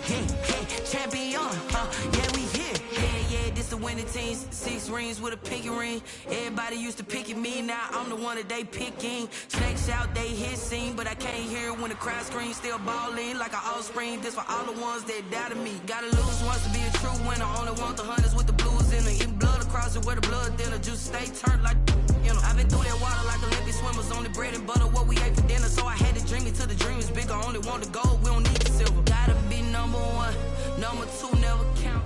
Champion, yeah, we here. Yeah, this the winning teams. 6 rings with a pinky ring. Everybody used to picking me, now I'm the one that they picking. Snakes out, they hit scene, but I can't hear when the crowd screams. Still balling like an offspring. This for all the ones that doubted me. Gotta lose once to be a true winner. Only want the hunters with the blues in it. Eating blood across it where the blood dinner. Just stay turned like, you know. I've been through that water like Olympic swimmers. Only bread and butter, what we ate for dinner. So I had to dream it till the dream is bigger. Only want the gold, we don't need the silver. Gotta be number 1, number 2 never count.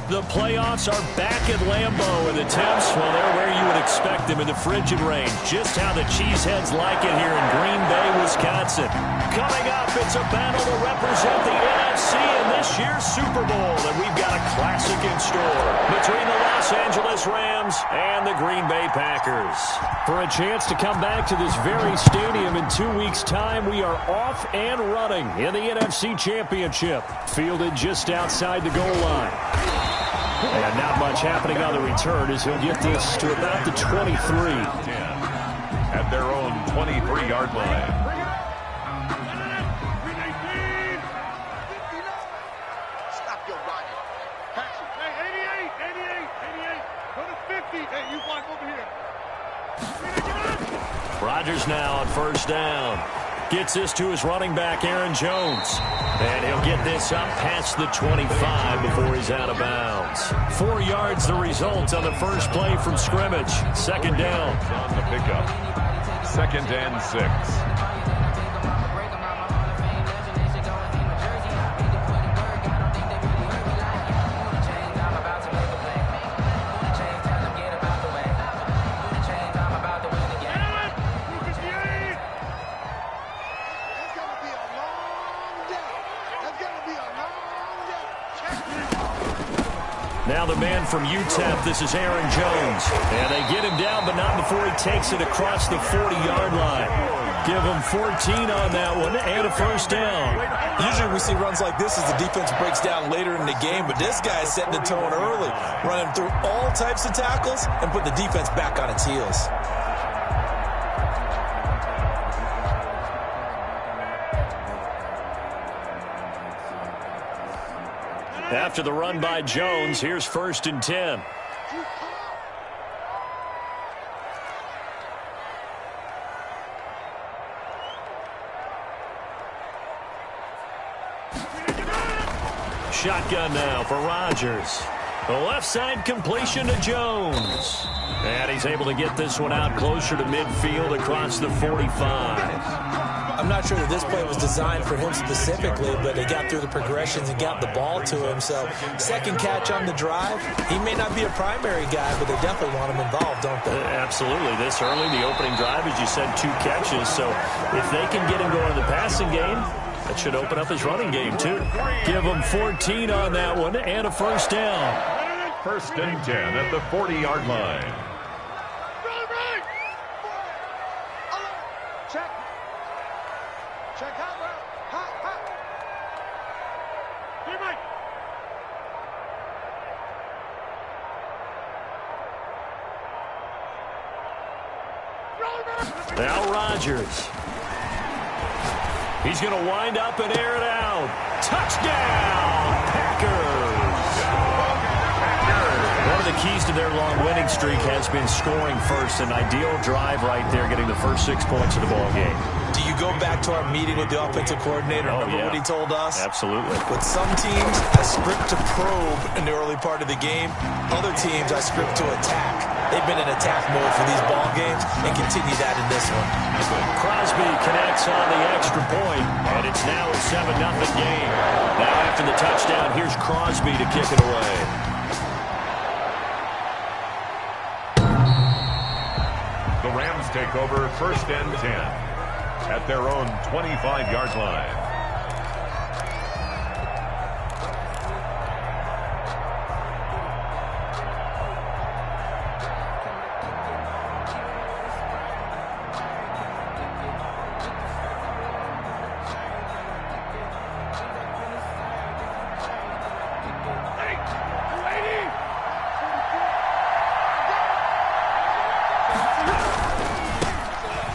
The playoffs are back at Lambeau, and the temps, well, they're where you would expect them in the frigid rain. Just how the Cheeseheads like it here in Green Bay, Wisconsin. Coming up, it's a battle to represent the NFC in this year's Super Bowl, and we've got a classic in store between the Los Angeles Rams and the Green Bay Packers. For a chance to come back to this very stadium in 2 weeks' time, we are off and running in the NFC Championship, fielded just outside the goal line. And not much happening on the return as he'll get this to about the 23. At their own 23-yard line. Stop your running. Hey, 88. Go to 50. Hey, you walk over here. Rodgers now on first down. Gets this to his running back, Aaron Jones. And he'll get this up past the 25 before he's out of bounds. 4 yards the result on the first play from scrimmage. Second down. On the pickup. 2nd and 6. Now the man from UTEP, this is Aaron Jones. And they get him down, but not before he takes it across the 40-yard line. Give him 14 on that one and a first down. Usually we see runs like this as the defense breaks down later in the game, but this guy is setting the tone early, running through all types of tackles and put the defense back on its heels. After the run by Jones, here's 1st and 10. Shotgun now for Rodgers. The left side completion to Jones. And he's able to get this one out closer to midfield across the 45. I'm not sure that this play was designed for him specifically, but they got through the progressions and got the ball to him. So, second catch on the drive. He may not be a primary guy, but they definitely want him involved, don't they? Absolutely. This early, the opening drive, as you said, 2 catches. So, if they can get him going in the passing game, that should open up his running game, too. Give him 14 on that one and a first down. 1st and 10 at the 40-yard line. Check out, bro. Hot. Hey, Mike. Now Rodgers. He's going to wind up and air it out. Touchdown, Packers. One of the keys to their long winning streak has been scoring first. An ideal drive right there, getting the first 6 points of the ball game. Do you go back to our meeting with the offensive coordinator? Remember what he told us? Absolutely. With some teams, I script to probe in the early part of the game. Other teams, I script to attack. They've been in attack mode for these ball games and continue that in this one. Crosby connects on the extra point, and it's now a 7-0 game. Now after the touchdown, here's Crosby to kick it away. The Rams take over 1st and 10 at their own 25-yard line.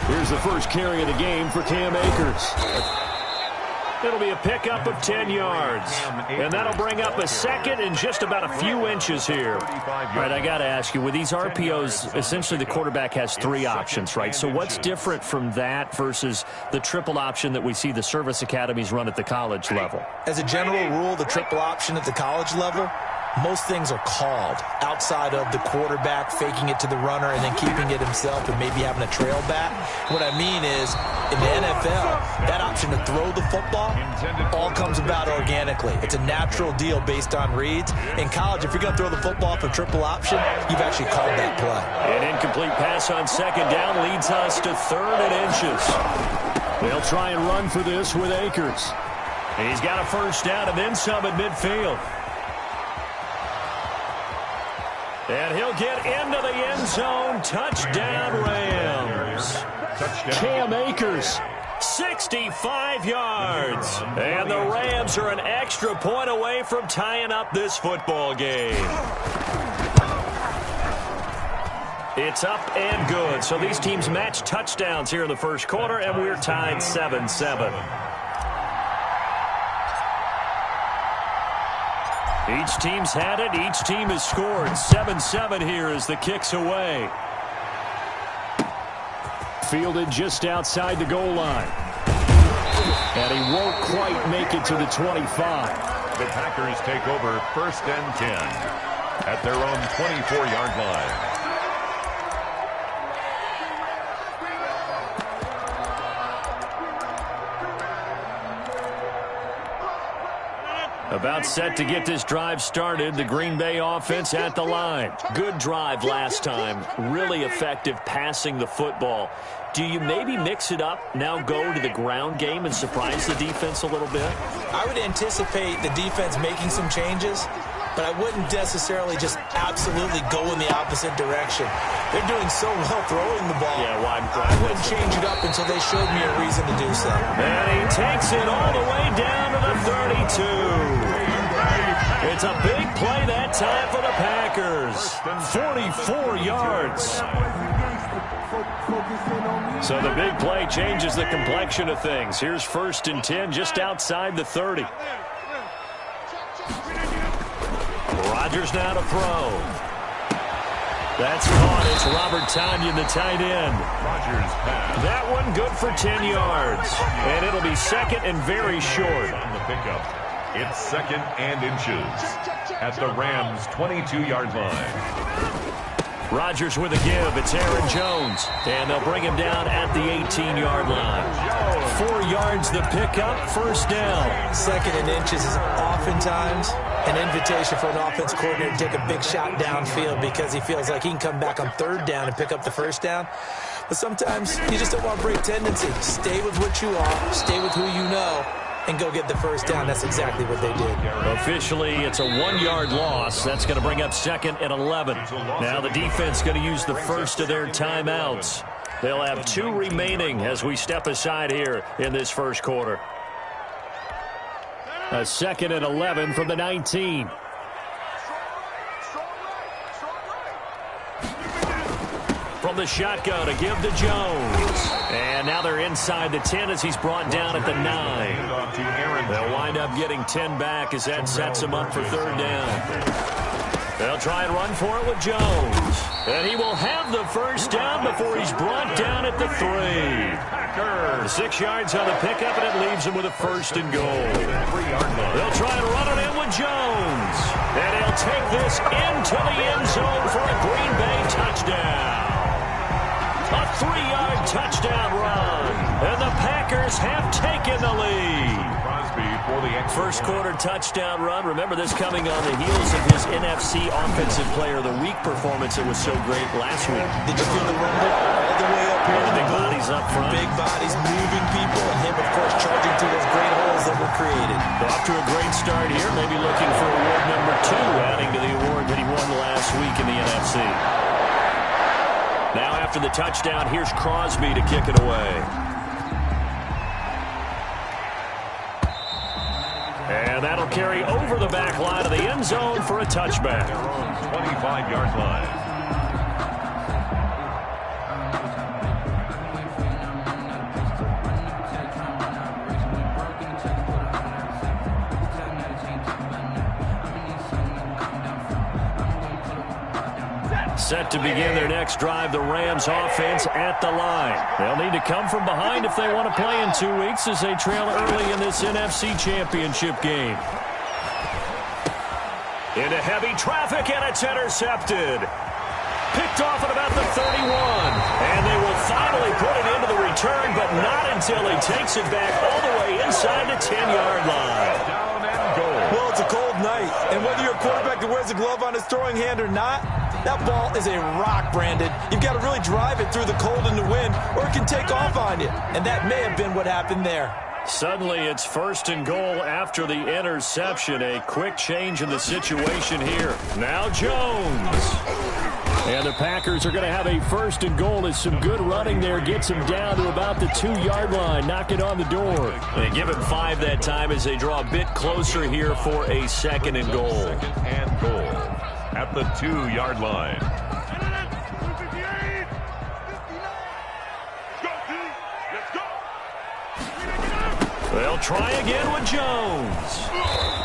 Here's the first carry of the game for Cam Akers. It'll be a pickup of 10 yards. And that'll bring up a second and just about a few inches here. All right, I got to ask you, with these RPOs, essentially the quarterback has 3 options, right? So what's different from that versus the triple option that we see the service academies run at the college level? As a general rule, the triple option at the college level, most things are called outside of the quarterback faking it to the runner and then keeping it himself and maybe having a trail back. What I mean is, in the NFL, that option to throw the football all comes about organically. It's a natural deal based on reads. In college, if you're going to throw the football for triple option, you've actually called that play. An incomplete pass on second down leads us to 3rd and inches. They'll try and run for this with Akers. He's got a first down and then some at midfield. And he'll get into the end zone. Touchdown, Rams. Cam Akers, 65 yards. And the Rams are an extra point away from tying up this football game. It's up and good. So these teams match touchdowns here in the first quarter, and we're tied 7-7. Each team's had it. Each team has scored. 7-7 here as the kick's away. Fielded just outside the goal line. And he won't quite make it to the 25. The Packers take over 1st and 10 at their own 24-yard line. About set to get this drive started. The Green Bay offense at the line. Good drive last time. Really effective passing the football. Do you maybe mix it up, now go to the ground game and surprise the defense a little bit? I would anticipate the defense making some changes, but I wouldn't necessarily just absolutely go in the opposite direction. They're doing so well throwing the ball. Yeah, why I wouldn't change it up until they showed me a reason to do so. And he takes it all the way down to the 32. It's a big play that time for the Packers. 44 yards. So the big play changes the complexion of things. Here's 1st and 10 just outside the 30. Rodgers now to throw. That's caught. It's Robert Tonyan, the tight end. Rodgers pass. That one good for 10 yards. And it'll be 2nd and very short. On the pickup, it's 2nd and inches at the Rams' 22-yard line. Rodgers with a give. It's Aaron Jones. And they'll bring him down at the 18-yard line. 4 yards the pickup, 1st down. 2nd and inches is oftentimes an invitation for an offense coordinator to take a big shot downfield because he feels like he can come back on 3rd down and pick up the 1st down. But sometimes you just don't want to break tendency. Stay with what you are. Stay with who you know. And go get the 1st down. That's exactly what they did. Officially, it's a 1-yard loss. That's going to bring up 2nd and 11. Now the defense going to use the first of their timeouts. They'll have 2 remaining as we step aside here in this first quarter. A 2nd and 11 from the 19. From the shotgun to give to Jones. And now they're inside the 10 as he's brought down at the 9. They'll wind up getting 10 back as that sets him up for 3rd down. They'll try and run for it with Jones. And he will have the 1st down before he's brought down at the 3. 6 yards on the pickup, and it leaves him with a 1st and goal. They'll try and run it in with Jones. And he'll take this into the end zone for a Green Bay touchdown. A 3-yard touchdown run. And the Packers have taken the lead. First quarter touchdown run. Remember this coming on the heels of his NFC Offensive Player of the Week performance. It was so great last week. Did you feel the rumble all the way up here? The big bodies up front. Big bodies moving people, and him, of course, charging through those great holes that were created. Off to a great start here. Maybe looking for award number 2, adding to the award that he won last week in the NFC. Now after the touchdown, here's Crosby to kick it away. And that'll carry over the back line of the end zone for a touchback. 25-yard line. Set to begin their next drive, the Rams offense at the line. They'll need to come from behind if they want to play in 2 weeks as they trail early in this NFC Championship game. Into heavy traffic, and it's intercepted. Picked off at about the 31. And they will finally put it into the return, but not until he takes it back all the way inside the 10-yard line. Down and goal. Well, it's a cold night, and whether you're a quarterback that wears a glove on his throwing hand or not, that ball is a rock, Brandon. You've got to really drive it through the cold and the wind, or it can take off on you. And that may have been what happened there. Suddenly, it's 1st and goal after the interception. A quick change in the situation here. Now Jones. And the Packers are going to have a 1st and goal as some good running there gets him down to about the 2-yard line. Knock it on the door. They give him 5 that time as they draw a bit closer here for a 2nd and goal. 2nd and goal at the 2-yard line. They'll try again with Jones.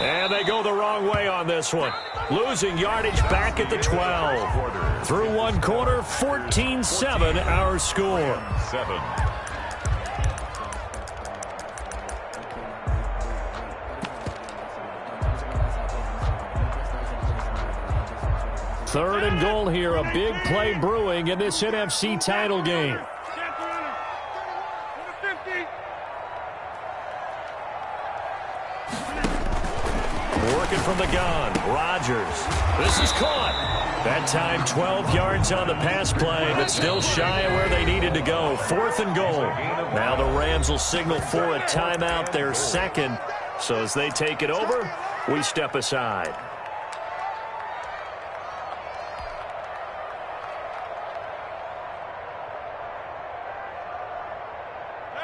And they go the wrong way on this one. Losing yardage back at the 12. Through 1 quarter, 14-7 our score. 7. Third and goal here. A big play brewing in this NFC title game. Working from the gun. Rodgers. This is caught. That time 12 yards on the pass play, but still shy of where they needed to go. 4th and goal. Now the Rams will signal for a timeout, their 2nd. So as they take it over, we step aside.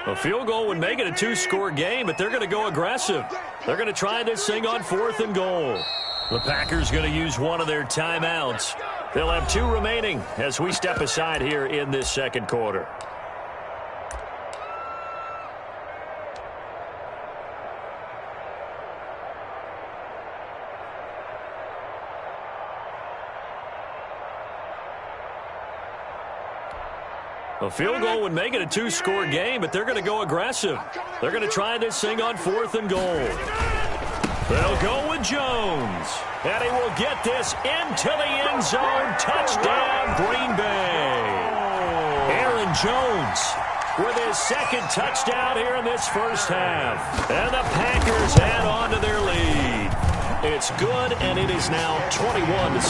A field goal would make it a 2-score game, but they're going to go aggressive. They're going to try this thing on 4th and goal. The Packers going to use one of their timeouts. They'll have 2 remaining as we step aside here in this 2nd quarter. A field goal would make it a 2-score game, but they're going to go aggressive. They're going to try this thing on 4th and goal. They'll go with Jones. And he will get this into the end zone. Touchdown, Green Bay. Aaron Jones with his 2nd touchdown here in this 1st half. And the Packers add on to their lead. It's good, and it is now 21-7.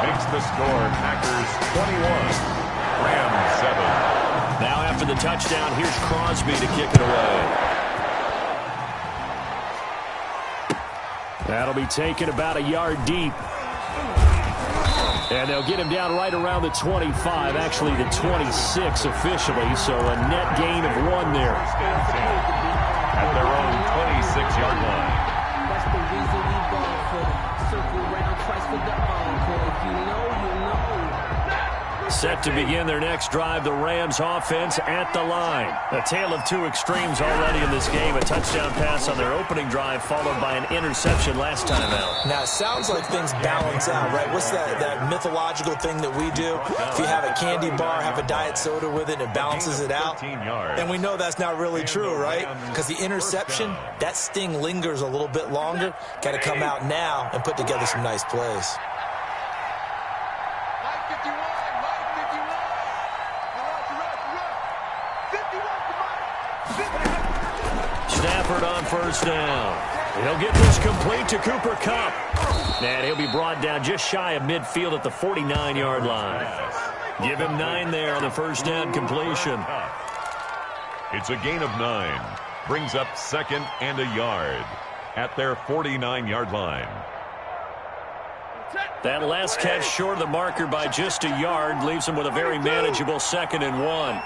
Makes the score Packers 21. Rams 7. Now after the touchdown, here's Crosby to kick it away. That'll be taken about a yard deep. And they'll get him down right around the 25, actually the 26 officially, so a net gain of 1 there. At their own 26-yard line. That's the reason we ball for them. Circle around twice for the encore. If you know, you know. Set to begin their next drive, the Rams offense at the line. A tale of 2 extremes already in this game. A touchdown pass on their opening drive followed by an interception last time out. Now, it sounds like things balance out, right? What's that mythological thing that we do? If you have a candy bar, have a diet soda with it, it balances it out. And we know that's not really true, right? Because the interception, that sting lingers a little bit longer. Got to come out now and put together some nice plays. Stafford on 1st down. He'll get this complete to Cooper Kupp. And he'll be brought down just shy of midfield at the 49-yard line. Give him 9 there on the 1st down completion. It's a gain of 9. Brings up 2nd and a yard at their 49-yard line. That last catch short of the marker by just a yard leaves him with a very manageable 2nd and 1.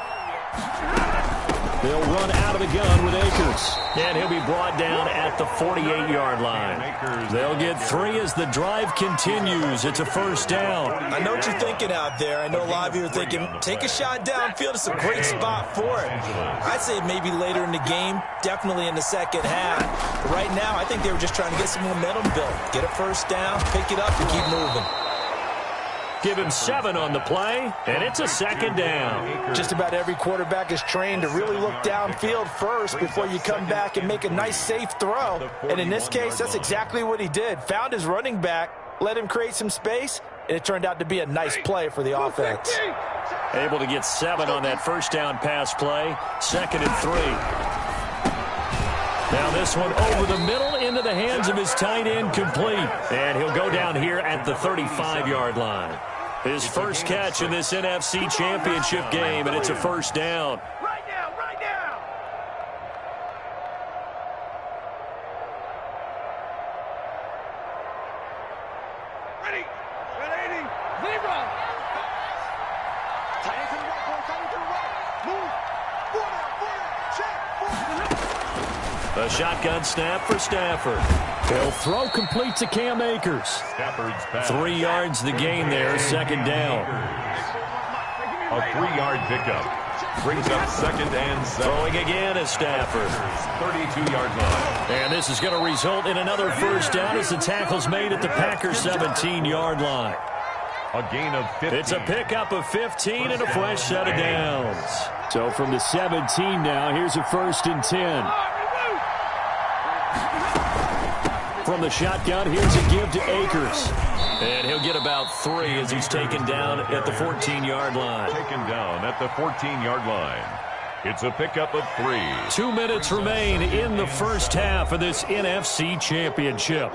They'll run out of the gun with Akers. And he'll be brought down at the 48-yard line. They'll get 3 as the drive continues. It's a 1st down. I know what you're thinking out there. I know a lot of you are thinking, take a shot downfield. It's a great spot for it. I'd say maybe later in the game, definitely in the 2nd half. But right now, I think they were just trying to get some momentum built. Get a 1st down, pick it up, and keep moving. give him 7 on the play, and it's a second down. Just about every quarterback is trained to really look downfield first before you come back and make a nice, safe throw. And in this case, that's exactly what he did. Found his running back, let him create some space, and it turned out to be a nice play for the offense. Able to get 7 on that first down pass play. 2nd and 3. Now this one over the middle into the hands of his tight end, complete. And he'll go down here at the 35-yard line. His first catch in this NFC Championship game, and it's a first down. Right now, right now. Ready. 180. Zero. Tight end to the right, boy. Tight end to the right. Move. 4 down. Check. 4. A shotgun snap for Stafford. He'll throw complete to Cam Akers. Stafford's pass. 3 yards the gain there, second down. A 3-yard pickup. Brings up 2nd and 7. Throwing again is Stafford. 32-yard line. And this is going to result in another first down as the tackle's made at the Packers' 17-yard line. A gain of 15. It's a pickup of 15 and a fresh set of downs. So from the 17 now, here's a 1st and 10. From the shotgun, here's a give to Akers. And he'll get about 3 as he's taken down at the 14-yard line. Taken down at the 14-yard line. It's a pickup of 3. 2 minutes remain in the first half of this NFC Championship.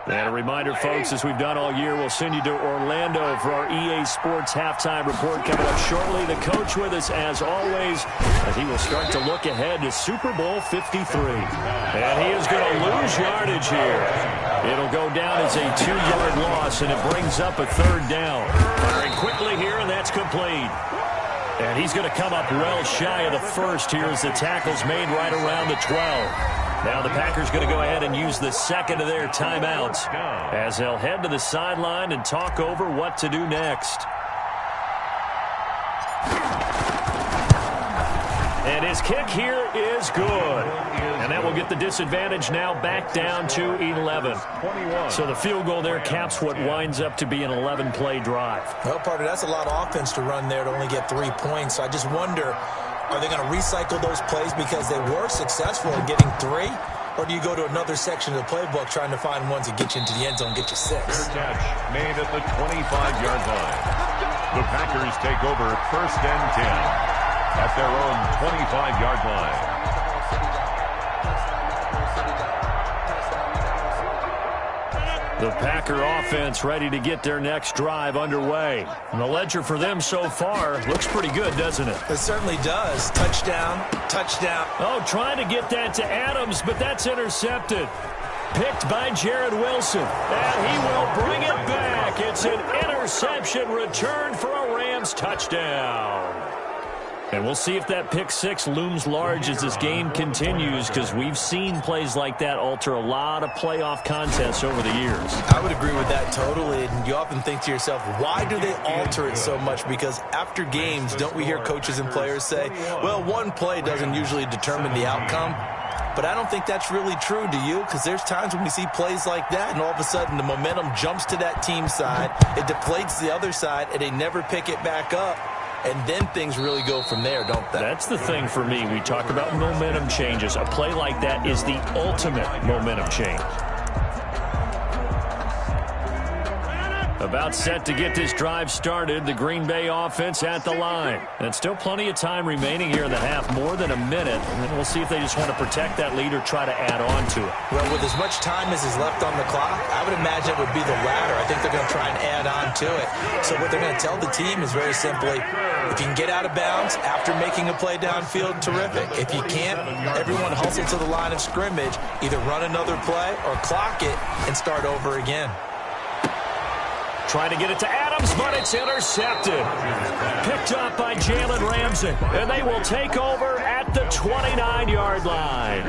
And a reminder, folks, as we've done all year, we'll send you to Orlando for our EA Sports halftime report coming up shortly. The coach with us, as always, as he will start to look ahead to Super Bowl 53. And he is going to lose yardage here. It'll go down as a 2-yard loss, and it brings up a 3rd down. Firing quickly here, and that's complete. And he's going to come up well shy of the first here as the tackle's made right around the 12. Now the Packers going to go ahead and use the 2nd of their timeouts as they'll head to the sideline and talk over what to do next. And his kick here is good. And that will get the disadvantage now back down to 11. So the field goal there caps what winds up to be an 11-play drive. Well, partner, that's a lot of offense to run there to only get 3 points. So I just wonder, are they going to recycle those plays because they were successful in getting 3? Or do you go to another section of the playbook trying to find ones that get you into the end zone and get you 6? Catch made at the 25-yard line. The Packers take over 1st and 10 at their own 25-yard line. The Packer offense ready to get their next drive underway. And the ledger for them so far looks pretty good, doesn't it? It certainly does. Touchdown, touchdown. Oh, trying to get that to Adams, but that's intercepted. Picked by Jared Wilson. And he will bring it back. It's an interception return for a Rams touchdown. And we'll see if that pick 6 looms large as this game continues, because we've seen plays like that alter a lot of playoff contests over the years. I would agree with that totally. And you often think to yourself, why do they alter it so much? Because after games, don't we hear coaches and players say, well, one play doesn't usually determine the outcome? But I don't think that's really true, do you? Because there's times when we see plays like that, and all of a sudden the momentum jumps to that team side, it deflates the other side, and they never pick it back up. And then things really go from there, don't they? That's the thing for me. We talk about momentum changes. A play like that is the ultimate momentum change. About set to get this drive started. The Green Bay offense at the line. And still plenty of time remaining here in the half, more than a minute. And then we'll see if they just want to protect that lead or try to add on to it. Well, with as much time as is left on the clock, I would imagine it would be the latter. I think they're going to try and add on to it. So what they're going to tell the team is very simply, if you can get out of bounds after making a play downfield, terrific. If you can't, everyone hustle to the line of scrimmage, either run another play or clock it and start over again. Trying to get it to Adams. Rams, but it's intercepted. Picked up by Jalen Ramsey, and they will take over at the 29-yard line.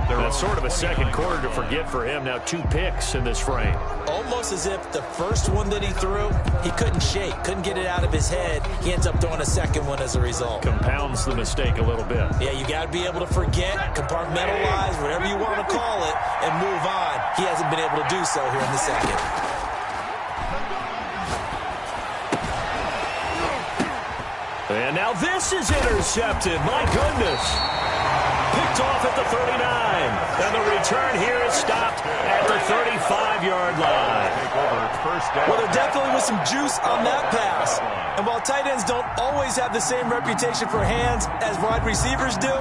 That's sort of a second quarter to forget for him. Now 2 picks in this frame. Almost as if the first one that he threw, he couldn't shake, couldn't get it out of his head. He ends up throwing a second one as a result. Compounds the mistake a little bit. Yeah, you got to be able to forget, compartmentalize, whatever you want to call it, and move on. He hasn't been able to do so here in the second. And now this is intercepted. My goodness. Picked off at the 39. And the return here is stopped at the 35-yard line. Well, there definitely was some juice on that pass. And while tight ends don't always have the same reputation for hands as wide receivers do,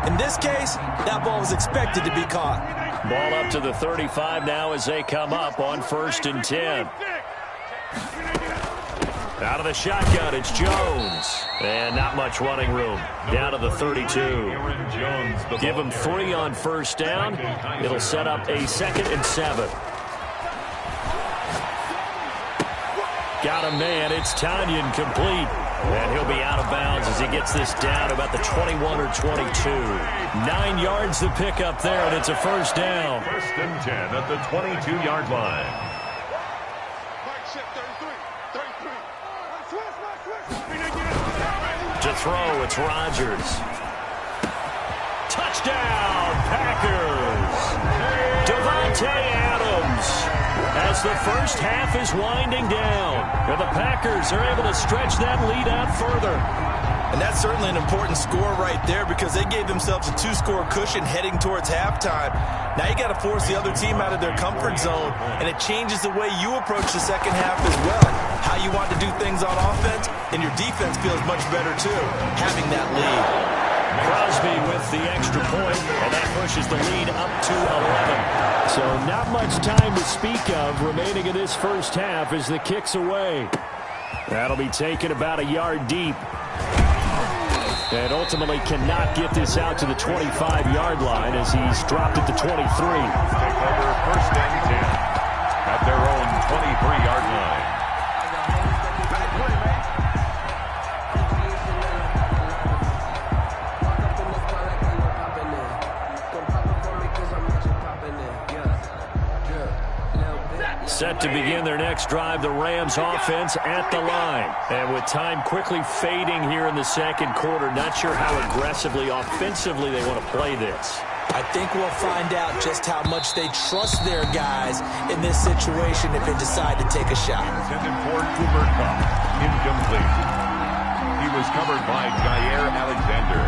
in this case, that ball was expected to be caught. Ball up to the 35 now as they come up on 1st and 10. Out of the shotgun, it's Jones. And not much running room. Down to the 32. Give him 3 on 1st down. It'll set up a 2nd and 7. Got a man. It's Tanyan complete. And he'll be out of bounds as he gets this down about the 21 or 22. 9 yards to pick up there, and it's a 1st down. 1st and 10 at the 22-yard line. To throw, it's Rodgers. Touchdown, Packers. Devontae Adams. As the first half is winding down, and the Packers are able to stretch that lead out further. And that's certainly an important score right there because they gave themselves a 2-score cushion heading towards halftime. Now you got to force the other team out of their comfort zone, and it changes the way you approach the second half as well. How you want to do things on offense, and your defense feels much better too, having that lead. Crosby with the extra point, and that pushes the lead up to 11. So not much time to speak of remaining in this first half as the kick's away. That'll be taken about a yard deep. And ultimately cannot get this out to the 25-yard line as he's dropped it to 23. Take over 1st and 10 at their own 23-yard line. Set to begin their next drive, the Rams offense at the line. And with time quickly fading here in the second quarter, not sure how aggressively, offensively they want to play this. I think we'll find out just how much they trust their guys in this situation if they decide to take a shot. Intended for Cooper Kupp, incomplete. He was covered by Jair Alexander.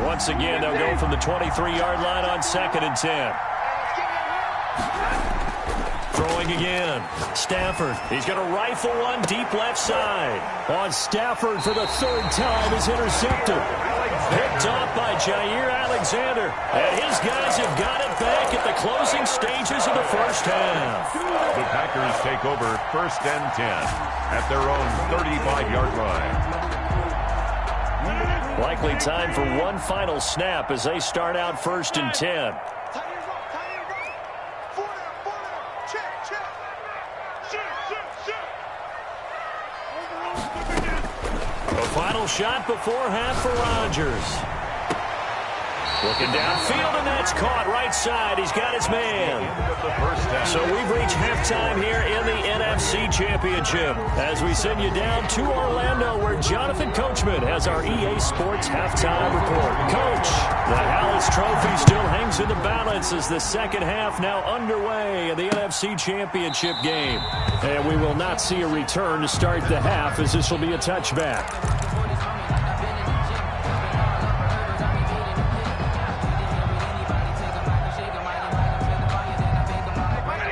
Once again, they'll go from the 23-yard line on 2nd and 10. Throwing again. Stafford. He's going to rifle one deep left side. On Stafford for the 3rd time is intercepted. Picked off by Jair Alexander. And his guys have got it back at the closing stages of the first half. The Packers take over 1st and 10 at their own 35-yard line. Likely time for one final snap as they start out 1st and 10. The final shot before half for Rodgers. Looking downfield, and that's caught right side. He's got his man. So we've reached halftime here in the NFC Championship as we send you down to Orlando where Jonathan Coachman has our EA Sports halftime report. Coach, the Hallis Trophy still hangs in the balance as the second half now underway in the NFC Championship game. And we will not see a return to start the half as this will be a touchback.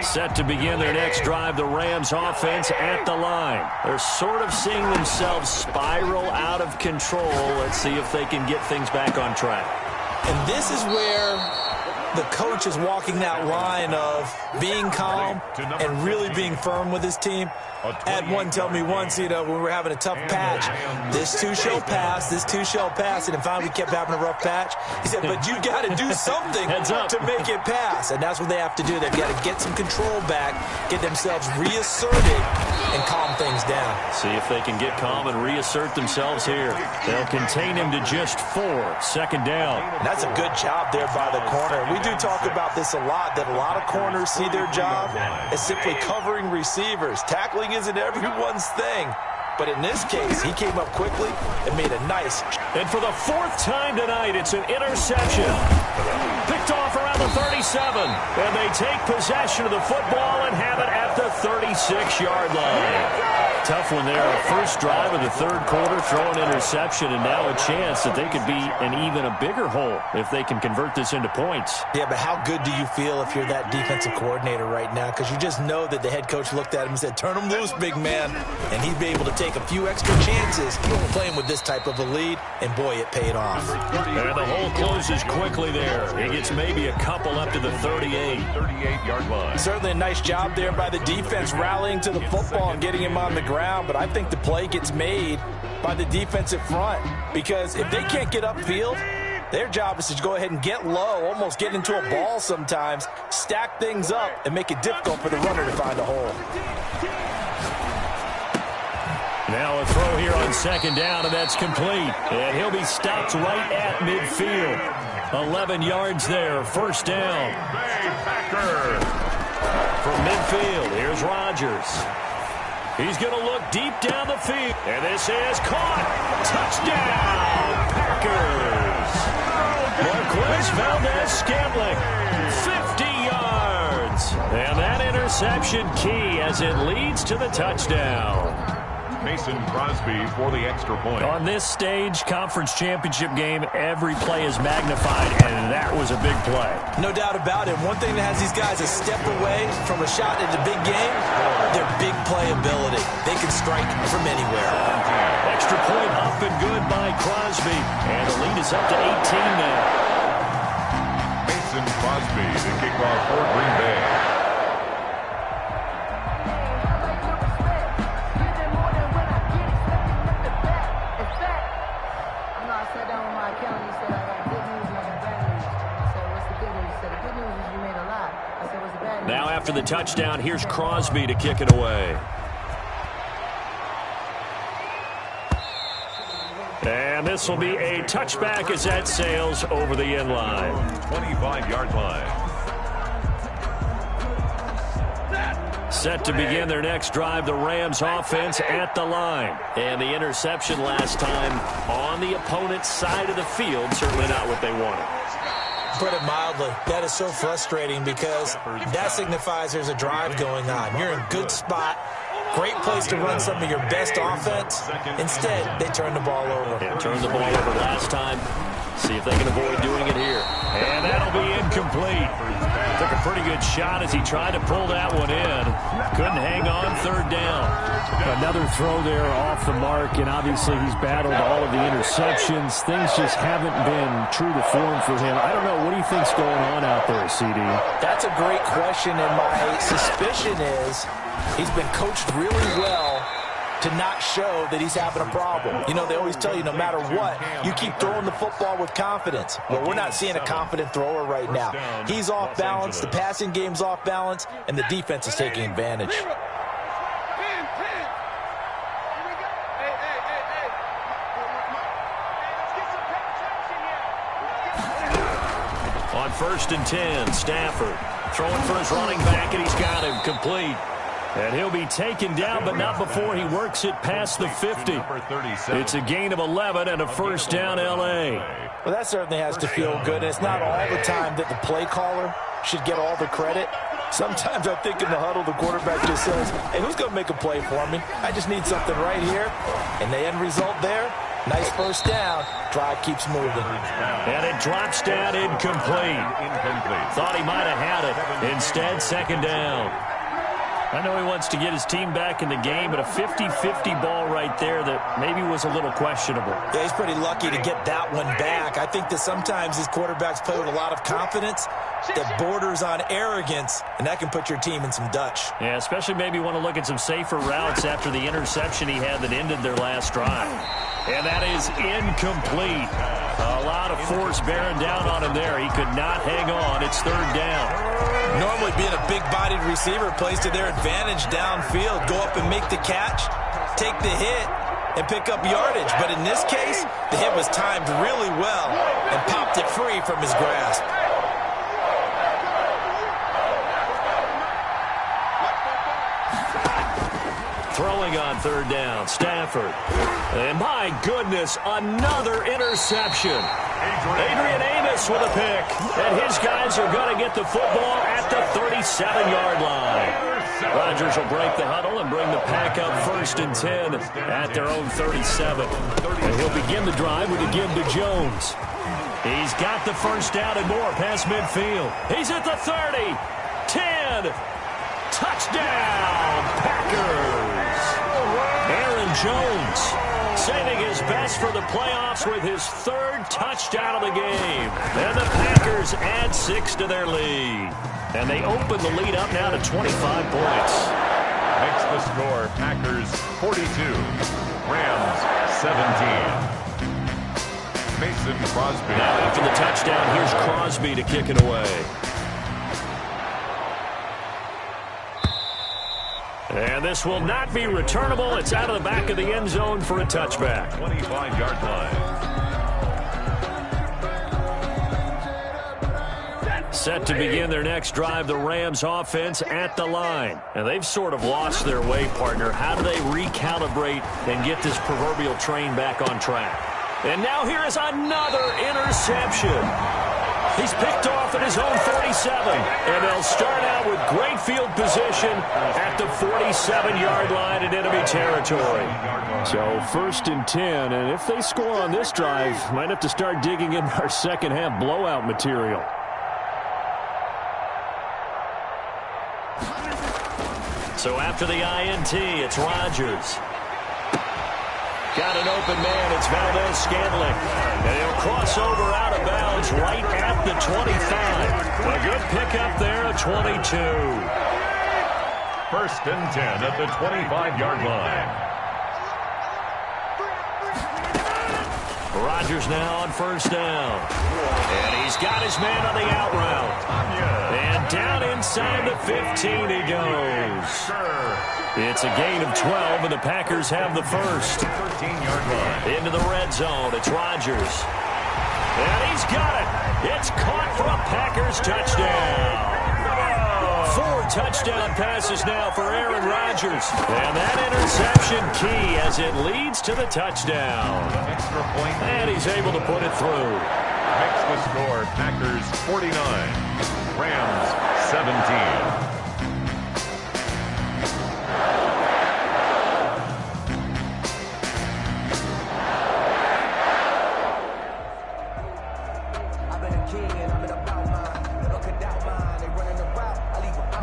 Set to begin their next drive, the Rams offense at the line. They're sort of seeing themselves spiral out of control. Let's see if they can get things back on track. And this is where the coach is walking that line of being calm and really being firm with his team. I had one tell me once, when we were having a tough patch, this too shall pass, this too shall pass, and finally we kept having a rough patch. He said, but you got to do something to make it pass, and that's what they have to do. They've got to get some control back, get themselves reasserted, and calm things down. See if they can get calm and reassert themselves here. They'll contain him to just 4. Second down. And that's a good job there by the corner. We do talk about this a lot, that a lot of corners see their job as simply covering receivers. Tackling isn't everyone's thing. But in this case, he came up quickly and made a nice. And for the 4th time tonight, it's an interception. Picked off around the 37. And they take possession of the football and have it at the 36-yard line. Tough one there. First drive of the 3rd quarter, throw an interception, and now a chance that they could be in even a bigger hole if they can convert this into points. Yeah, but how good do you feel if you're that defensive coordinator right now? Because you just know that the head coach looked at him and said, turn him loose, big man. And he'd be able to take a few extra chances playing with this type of a lead, and boy, it paid off. And the hole closes quickly there. He gets maybe a couple up to the 38-yard line. Certainly a nice job there by the defense rallying to the football and getting him on the ground, but I think the play gets made by the defensive front, because if they can't get upfield, their job is to go ahead and get low, almost get into a ball sometimes, stack things up, and make it difficult for the runner to find a hole. Now a throw here on second down, and that's complete. And he'll be stopped right at midfield. 11 yards there, first down. From midfield, here's Rodgers. He's going to look deep down the field. And this is caught. Touchdown, Packers. Marquez Valdez-Scantling, 50 yards. And that interception key as it leads to the touchdown. Mason Crosby for the extra point. On this stage, conference championship game, every play is magnified, and that was a big play. No doubt about it. One thing that has these guys a step away from a shot at the big game, their big play ability. They can strike from anywhere. Extra point up and good by Crosby, and the lead is up to 18 now. Mason Crosby, the kickoff for Green Bay. Now after the touchdown, here's Crosby to kick it away. And this will be a touchback as that sails over the end line. 25-yard line. Set to begin their next drive, the Rams offense at the line. And the interception last time on the opponent's side of the field, certainly not what they wanted. Put it mildly, that is so frustrating, because that signifies there's a drive going on. You're in good spot, great place to run some of your best offense. Instead, they turn the ball over. And turned the ball over last time. See if they can avoid doing it here. And that'll be incomplete. Took a pretty good shot as he tried to pull that one in. Couldn't hang on, third down. Another throw there off the mark, and obviously he's battled all of the interceptions. Things just haven't been true to form for him. I don't know. What do you think's going on out there, CD? That's a great question, and my suspicion is he's been coached really well to not show that he's having a problem. You know, they always tell you no matter what, you keep throwing the football with confidence. Well, we're not seeing a confident thrower right now. He's off balance, the passing game's off balance, and the defense is taking advantage. On 1st and 10, Stafford throwing for his running back, and he's got him complete. And he'll be taken down, but not before he works it past the 50. It's a gain of 11 and a first down, L.A. Well, that certainly has to feel good. And it's not all the time that the play caller should get all the credit. Sometimes I think in the huddle, the quarterback just says, hey, who's going to make a play for me? I just need something right here. And the end result there, nice first down. Drive keeps moving. And it drops down incomplete. Thought he might have had it. Instead, second down. I know he wants to get his team back in the game, but a 50-50 ball right there that maybe was a little questionable. Yeah, he's pretty lucky to get that one back. I think that sometimes these quarterbacks play with a lot of confidence, that borders on arrogance, and that can put your team in some Dutch. Yeah, especially maybe want to look at some safer routes after the interception he had that ended their last drive. And that is incomplete. A lot of force bearing down on him there. He could not hang on. It's third down. Normally being a big-bodied receiver plays to their advantage downfield. Go up and make the catch, take the hit, and pick up yardage. But in this case, the hit was timed really well and popped it free from his grasp. Throwing on third down, Stafford. And my goodness, another interception. Adrian Amos with a pick. And his guys are going to get the football at the 37-yard line. Rodgers will break the huddle and bring the pack up 1st and 10 at their own 37. And he'll begin the drive with a give to Jones. He's got the first down and more past midfield. He's at the 30, 10, touchdown, Packers. Aaron Jones saving his best for the playoffs with his 3rd touchdown of the game. And the Packers add 6 to their lead. And they open the lead up now to 25 points. Makes the score Packers 42, Rams 17. Mason Crosby. Now after the touchdown, here's Crosby to kick it away. And this will not be returnable. It's out of the back of the end zone for a touchback. 25-yard line. Set to begin their next drive, the Rams offense at the line. And they've sort of lost their way, partner. How do they recalibrate and get this proverbial train back on track? And now here is another interception. He's picked off at his own 47. And they'll start out with great field position at the 47-yard line in enemy territory. So 1st and 10, and if they score on this drive, might have to start digging in our second-half blowout material. So after the INT, it's Rodgers. Got an open man. It's Valdez-Scantling. And he'll cross over out of bounds right at the 25. A good pickup there at 22. 1st and 10 at the 25-yard line. Rodgers now on 1st down. And he's got his man on the out route. And down inside the 15 he goes. It's a gain of 12, and the Packers have the first. 13-yard line. Into the red zone. It's Rodgers. And he's got it. It's caught for a Packers touchdown. 4 touchdown passes now for Aaron Rodgers. And that interception key as it leads to the touchdown. Extra point. And he's able to put it through. Makes the score Packers 49, Rams 17.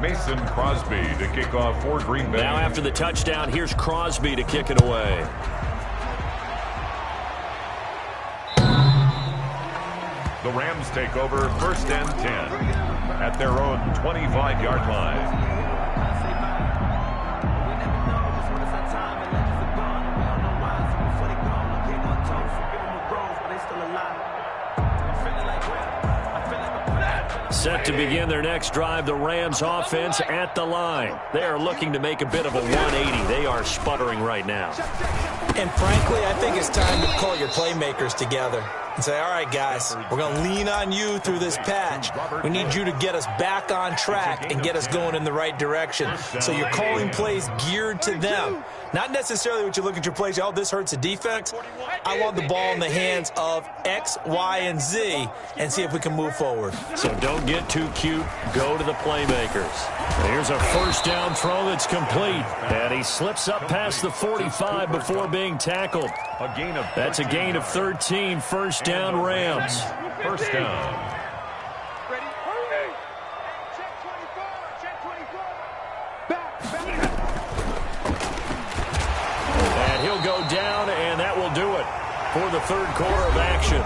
Mason Crosby to kick off for Green Bay. Now after the touchdown, here's Crosby to kick it away. The Rams take over 1st and 10 at their own 25-yard line. Set to begin their next drive, the Rams offense at the line. They are looking to make a bit of a 180. They are sputtering right now. And frankly, I think it's time to call your playmakers together and say, all right, guys, we're going to lean on you through this patch. We need you to get us back on track and get us going in the right direction. So you're calling plays geared to them. Not necessarily what you look at your plays, oh, this hurts the defense. I want the ball in the hands of X, Y, and Z and see if we can move forward. So don't get too cute. Go to the playmakers. And here's a 1st down throw that's complete. And he slips up past the 45 before being tackled. That's a gain of 13. 1st down, Rams. 1st down. Ready? Check 24. Check 24. Back. And he'll go down, and that will do it. for the third quarter of action.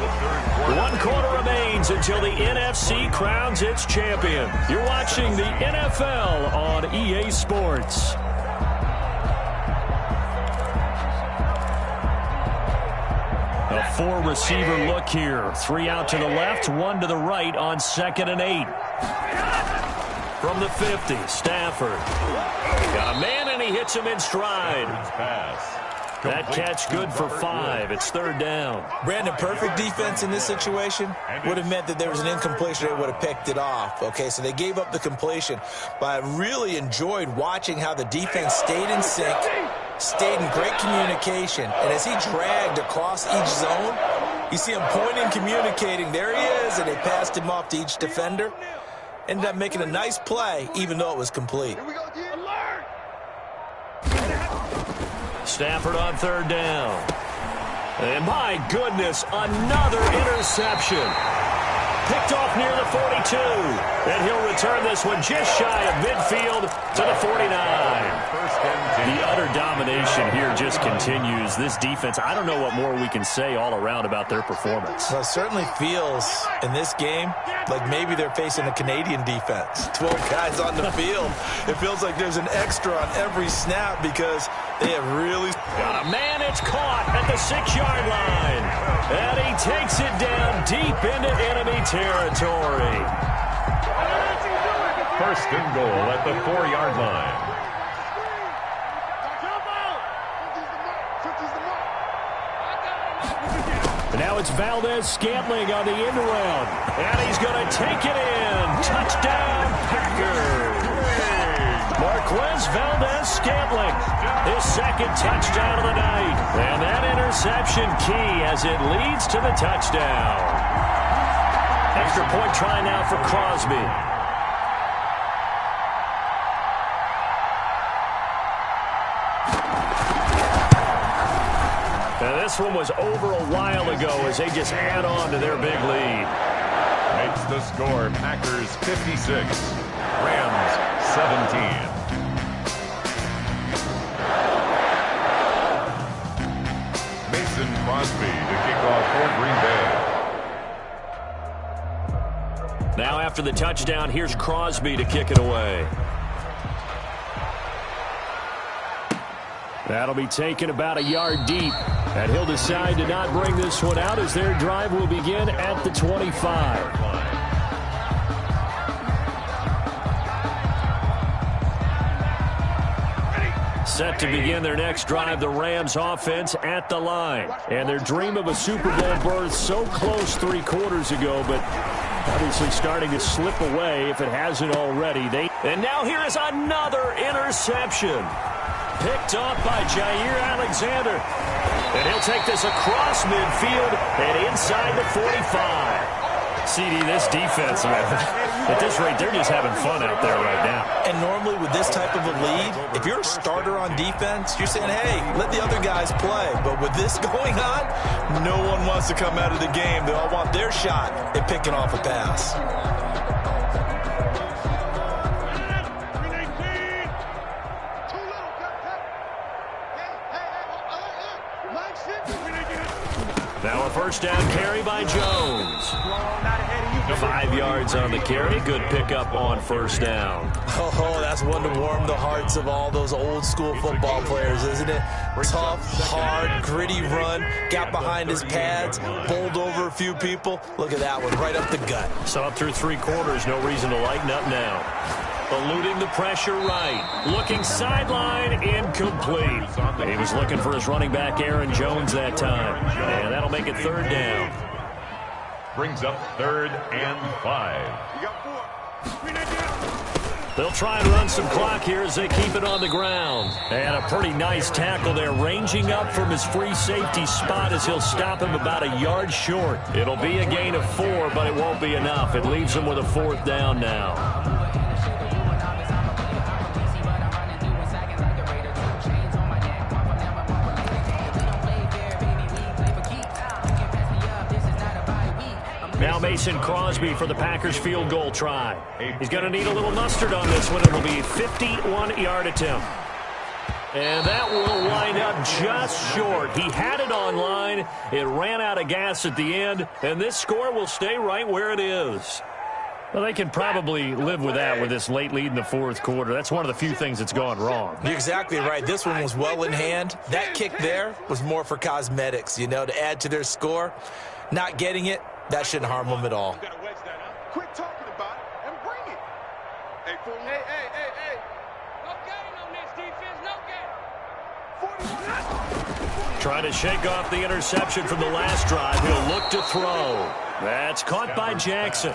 1 quarter remains until the NFC crowns its champion. You're watching the NFL on EA Sports. A 4-receiver look here. 3 out to the left, 1 to the right on 2nd and 8. From the 50, Stafford. Got a man, and he hits him in stride. That catch good for 5. It's 3rd down. Brandon, perfect defense in this situation would have meant that there was an incompletion. They would have picked it off. Okay, so they gave up the completion. But I really enjoyed watching how the defense stayed in sync, stayed in great communication. And as he dragged across each zone, you see him pointing, communicating. There he is, and they passed him off to each defender. Ended up making a nice play, even though it was complete. Stafford on 3rd down. And my goodness, another interception. Picked off near the 42. And he'll return this one just shy of midfield to the 49. The utter domination here just continues. This defense, I don't know what more we can say all around about their performance. Well, it certainly feels in this game like maybe they're facing a Canadian defense. 12 guys on the field. It feels like there's an extra on every snap because they have really... Got a man, it's caught at the 6-yard line. And he takes it down deep into enemy territory. 1st and goal at the 4-yard line. And now it's Valdez-Scantling on the end around. And he's going to take it in. Touchdown, Packers. Marquez Valdez-Scantling, his 2nd touchdown of the night. And that interception key as it leads to the touchdown. Extra point try now for Crosby. And this one was over a while ago as they just add on to their big lead. Makes the score Packers 56, Rams 17. Mason Crosby to kick off for Green Bay. Now after the touchdown, here's Crosby to kick it away. That'll be taken about a yard deep. And he'll decide to not bring this one out as their drive will begin at the 25. Set to begin their next drive, the Rams offense at the line. And their dream of a Super Bowl berth so close 3 quarters ago, but obviously starting to slip away if it hasn't already. And now here is another interception. Picked off by Jair Alexander. And he'll take this across midfield and inside the 45. CD, this defense, man, at this rate, they're just having fun out there right now. And normally with this type of a lead, if you're a starter on defense, you're saying, hey, let the other guys play. But with this going on, no one wants to come out of the game. They all want their shot at picking off a pass. Now a 1st down carry by Jones. 5 yards on the carry. Good pickup on 1st down. Oh, that's one to warm the hearts of all those old school football players, isn't it? Tough, hard, gritty run. Got behind his pads, bowled over a few people. Look at that one, right up the gut. Saw it through 3 quarters. No reason to lighten up now. Eluding the pressure right. Looking sideline, incomplete. He was looking for his running back, Aaron Jones, that time. And that'll make it 3rd down. Brings up 3rd and 5. They'll try and run some clock here as they keep it on the ground. And a pretty nice tackle there, ranging up from his free safety spot as he'll stop him about a yard short. It'll be a gain of 4, but it won't be enough. It leaves him with a 4th down now. Now Mason Crosby for the Packers field goal try. He's going to need a little mustard on this one. It'll be a 51-yard attempt. And that will wind up just short. He had it on line. It ran out of gas at the end, and this score will stay right where it is. Well, they can probably live with that with this late lead in the fourth quarter. That's one of the few things that's gone wrong. You're exactly right. This one was well in hand. That kick there was more for cosmetics, you know, to add to their score. Not getting it, that shouldn't harm them at all. Quit talking about it and bring it. Hey. No gain on this defense, no gain. Trying to shake off the interception from the last drive. He'll look to throw. That's caught by Jackson.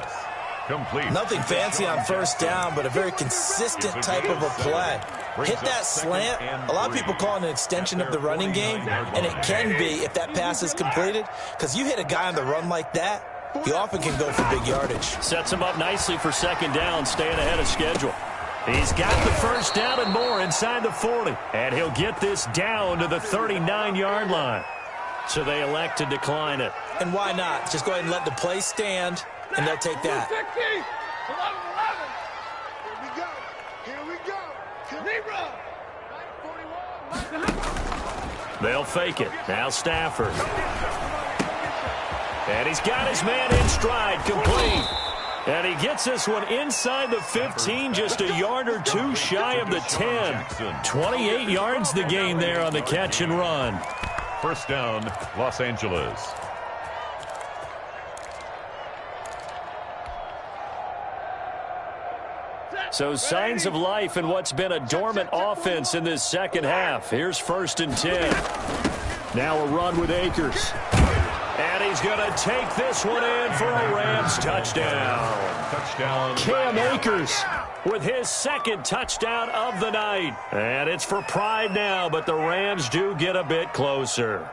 Complete. Nothing fancy on first down, but a very consistent type of a play. Hit that slant. A lot of people call it an extension of the running game, and it can be if that pass is completed, because you hit a guy on the run like that, he often can go for big yardage. Sets him up nicely for second down, staying ahead of schedule. He's got the first down and more inside the 40, and he'll get this down to the 39-yard line. So they elect to decline it. And why not? Just go ahead and let the play stand, and they'll take that. 11. Here we go. They'll fake it. Now Stafford. And he's got his man in stride, complete. And he gets this one inside the 15, just a yard or two shy of the 10. 28 yards the gain there on the catch and run. First down, Los Angeles. So signs of life in what's been a dormant offense in this second half. Here's 1st and 10. Now a run with Akers. And he's going to take this one in for a Rams touchdown. Touchdown. Cam Akers with his second touchdown of the night. And it's for pride now, but the Rams do get a bit closer.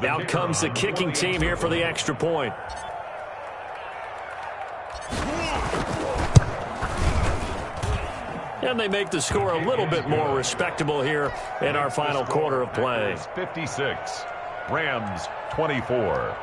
Out comes the kicking team here for the extra point. And they make the score a little bit more respectable here in our final quarter of play. 56, Rams 24.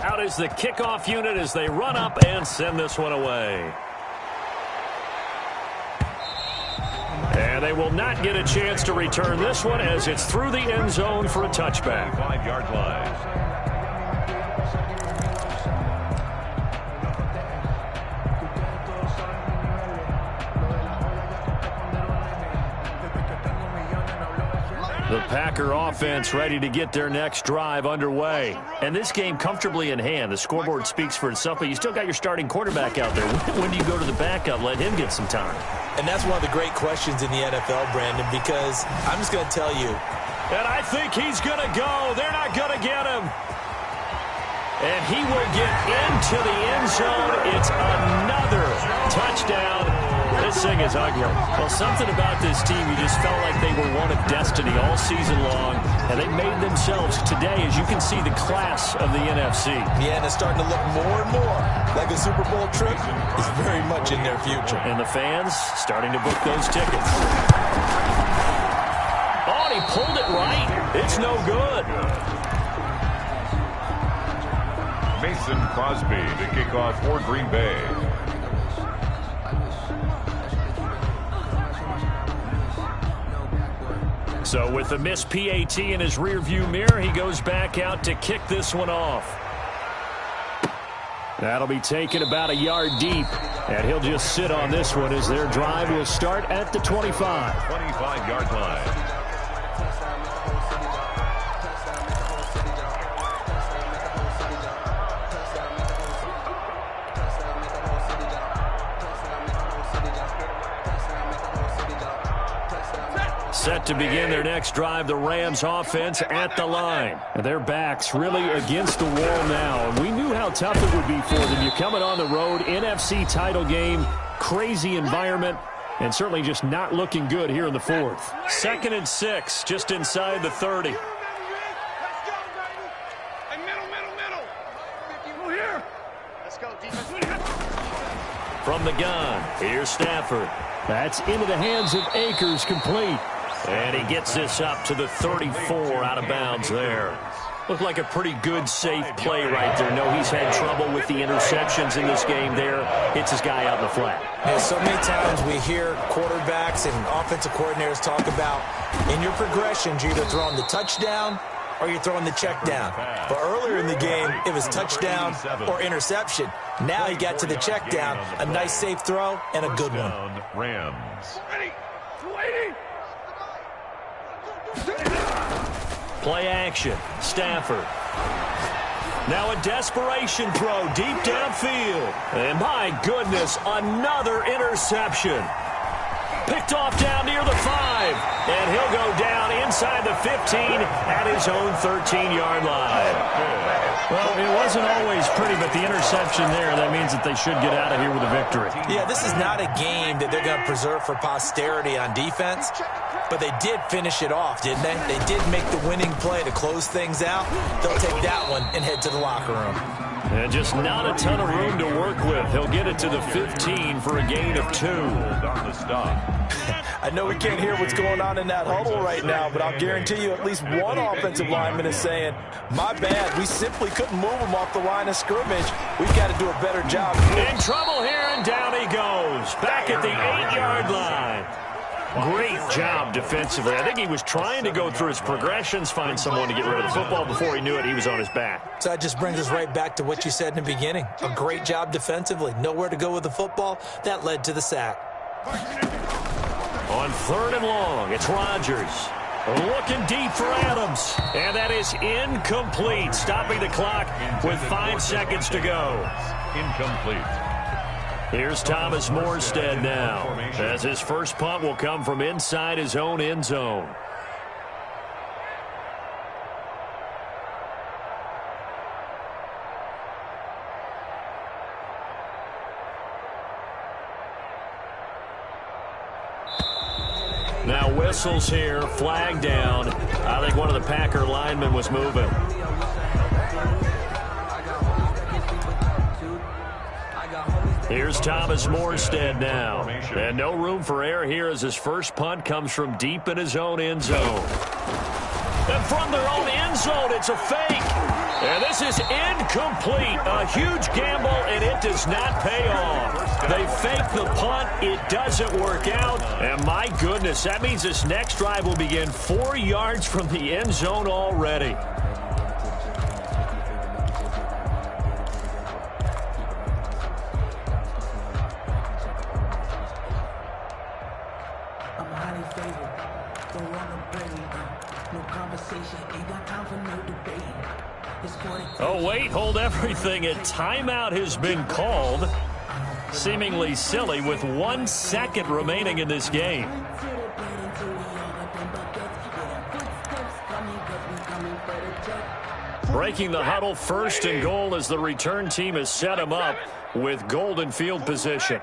Out is the kickoff unit as they run up and send this one away. And they will not get a chance to return this one as it's through the end zone for a touchback. 5-yard line. The Packer offense ready to get their next drive underway. And this game comfortably in hand. The scoreboard speaks for itself, but you still got your starting quarterback out there. When do you go to the backup? Let him get some time. And that's one of the great questions in the NFL, Brandon, because I'm just going to tell you. And I think he's going to go. They're not going to get him. And he will get into the end zone. It's another touchdown. This thing is ugly. Well, something about this team, you just felt like they were one of destiny all season long, and they made themselves today, as you can see, the class of the NFC. Yeah, and it's starting to look more and more like a Super Bowl trip is very much in their future. And the fans starting to book those tickets. Oh, and he pulled it right. It's no good. Mason Crosby to kick off for Green Bay. So with the missed PAT in his rearview mirror, he goes back out to kick this one off. That'll be taken about a yard deep, and he'll just sit on this one as their drive will start at the 25. 25-yard line. Set to begin their next drive, the Rams offense at the line. And their backs really against the wall now. And we knew how tough it would be for them. You're coming on the road, NFC title game, crazy environment, and certainly just not looking good here in the fourth. 2nd and 6, just inside the 30. Let's go, baby. Hey, middle. Here. Let's go, defense. From the gun, here's Stafford. That's into the hands of Akers, complete. And he gets this up to the 34 out of bounds there. Looked like a pretty good, safe play right there. No, he's had trouble with the interceptions in this game there. Hits his guy out in the flat. Yeah, so many times we hear quarterbacks and offensive coordinators talk about in your progressions, you're either throwing the touchdown or you're throwing the check down. But earlier in the game, it was touchdown or interception. Now he got to the check down, a nice safe throw, and a good one. Rams. Play action. Stafford. Now a desperation throw deep downfield. And my goodness, another interception. Picked off down near the 5. And he'll go down inside the 15 at his own 13-yard line. Well, it wasn't always pretty, but the interception there, that means that they should get out of here with a victory. Yeah, this is not a game that they're going to preserve for posterity on defense, but they did finish it off, didn't they? They did make the winning play to close things out. They'll take that one and head to the locker room. And just not a ton of room to work with. He'll get it to the 15 for a gain of 2. On the stop. I know we can't hear what's going on in that huddle right now, but I'll guarantee you at least one offensive lineman is saying, my bad, we simply couldn't move him off the line of scrimmage. We've got to do a better job. In trouble here, and down he goes. Back at the 8-yard line. Great job defensively. I think he was trying to go through his progressions, find someone to get rid of the football. Before he knew it, he was on his back. So that just brings us right back to what you said in the beginning. A great job defensively. Nowhere to go with the football. That led to the sack. On 3rd and long, it's Rodgers. Looking deep for Adams. And that is incomplete. Stopping the clock with 5 seconds to go. Incomplete. Here's Thomas Morstead now, as his first punt will come from inside his own end zone. Now whistles here, flag down. I think one of the Packer linemen was moving. Here's Thomas Morstead now. And no room for error here as his first punt comes from deep in his own end zone. And from their own end zone, it's a fake. And this is incomplete. A huge gamble, and it does not pay off. They fake the punt. It doesn't work out. And my goodness, that means this next drive will begin 4 yards from the end zone already. Oh, wait, hold everything. A timeout has been called. Seemingly silly with 1 second remaining in this game. Breaking the huddle, 1st and goal as the return team has set him up with golden field position.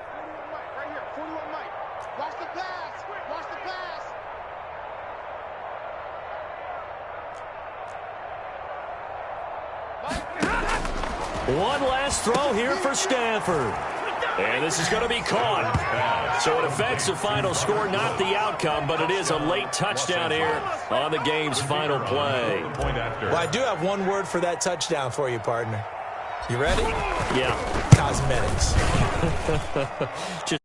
One last throw here for Stafford. And this is going to be caught. So it affects the final score, not the outcome, but it is a late touchdown here on the game's final play. Well, I do have one word for that touchdown for you, partner. You ready? Yeah. Cosmetics. Just